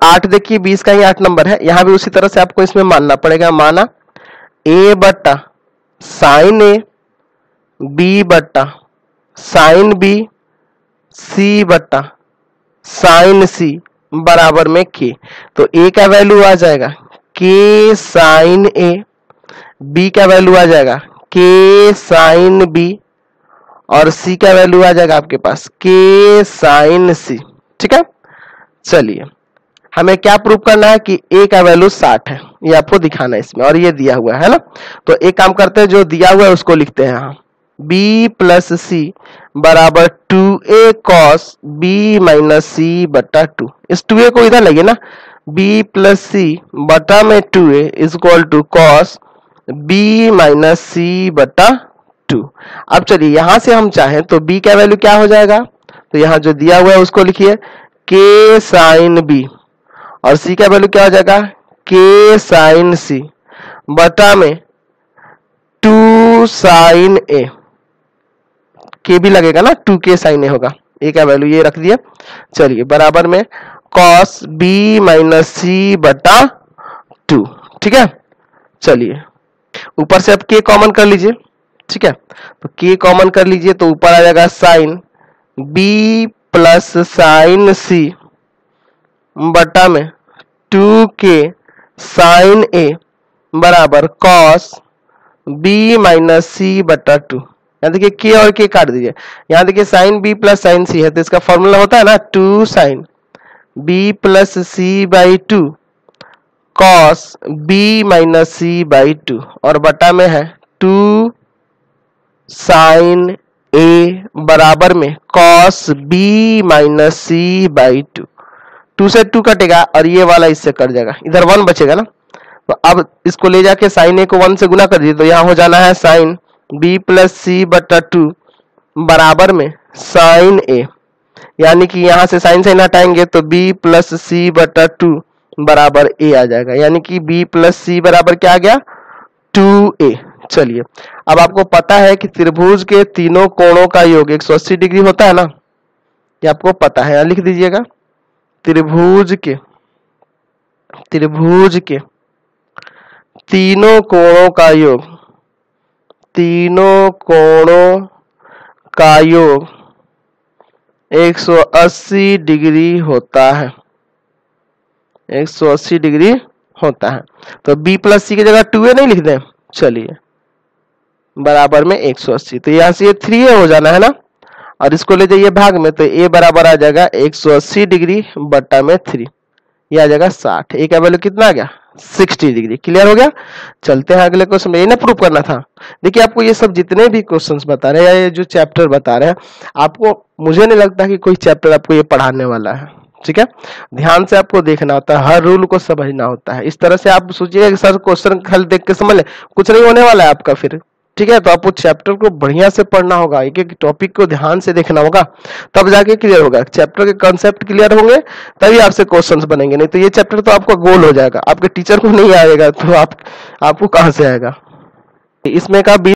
8 देखिए 20 का ही 8 नंबर है, यहाँ भी उसी तरह से आपको इसमें मानना पड़ेगा। माना a बट्टा साइन ए, b बट्टा साइन बी, c बट्टा साइन सी बराबर में k। तो a का वैल्यू आ जाएगा k साइन ए, b का वैल्यू आ जाएगा k साइन बी, और c का वैल्यू आ जाएगा आपके पास k साइन सी। ठीक है, चलिए हमें क्या प्रूव करना है कि a का वैल्यू 60 है, ये आपको दिखाना है इसमें, और ये दिया हुआ है ना। तो एक काम करते हैं, जो दिया हुआ है उसको लिखते हैं यहाँ, b प्लस सी बराबर 2a cos b minus C बटा 2। इस 2a को इधर लगे ना, b प्लस सी बटा में 2a is equal to cos b minus C बटा 2। अब चलिए यहां से हम चाहें तो b का वैल्यू क्या हो जाएगा, तो यहाँ जो दिया हुआ है उसको लिखिए k साइन b, और c का वैल्यू क्या हो जाएगा k साइन c बटा में 2 साइन a, k भी लगेगा ना, 2k साइन a होगा, a का वैल्यू ये रख दिया। चलिए बराबर में cos b माइनस c बटा 2। ठीक है, चलिए ऊपर से अब k कॉमन कर लीजिए। ठीक है, तो k कॉमन कर लीजिए तो ऊपर आ जाएगा sine b plus sine c बटा में 2k साइन a बराबर cos b माइनस सी बटा 2। यहाँ देखिए k और k काट दीजिए, यहाँ देखिए sine b plus sine c है, तो इसका फॉर्मूला होता है ना 2 sine b plus C by 2 cos b minus C by 2, और बटा में है 2 साइन a बराबर में cos b minus C by 2। 2 से 2 कटेगा और ये वाला इससे कट जाएगा, इधर 1 बचेगा ना। तो अब इसको ले जाके साइन ए को 1 से गुना कर दीजिए, तो यहाँ हो जाना है साइन b प्लस सी बटा 2 बराबर में साइन ए, यानी कि यहाँ से साइन से हटाएंगे तो b प्लस सी बटा 2 बराबर a आ जाएगा, यानी कि b प्लस सी बराबर क्या आ गया 2a। चलिए अब आपको पता है कि त्रिभुज के तीनों कोणों का योग 180 डिग्री होता है ना, ये आपको पता है, लिख दीजिएगा त्रिभुज के तीनों कोणों का योग 180 डिग्री होता है, 180 डिग्री होता है। तो b प्लस सी की जगह 2a नहीं लिख दें, चलिए बराबर में 180, तो यहाँ से ये 3a हो जाना है ना, और इसको ले जाइए भाग में, तो a बराबर आ जाएगा 180 डिग्री बटा में 3, ये आ जाएगा 60। a का वैल्यू कितना आ गया 60 डिग्री। क्लियर हो गया, चलते हैं अगले क्वेश्चन में। ये ना प्रूव करना था। देखिए आपको ये सब जितने भी क्वेश्चंस बता रहे हैं या ये जो चैप्टर बता रहे हैं, आपको मुझे नहीं लगता कि कोई चैप्टर आपको ये पढ़ाने वाला है। ठीक है, ध्यान से आपको देखना होता है, हर रूल को समझना होता है। इस तरह से आप सोचिएगा कि सर क्वेश्चन खाली देख के समझ ले, कुछ नहीं होने वाला है आपका फिर। ठीक है, तो आपको चैप्टर को बढ़िया से पढ़ना होगा, एक एक टॉपिक को ध्यान से देखना होगा, तब जाके क्लियर होगा। चैप्टर के कॉन्सेप्ट क्लियर होंगे तभी आपसे क्वेश्चंस बनेंगे, नहीं तो ये चैप्टर तो आपका गोल हो जाएगा, आपके टीचर को नहीं आएगा तो आपको कहां से आएगा। इसमें का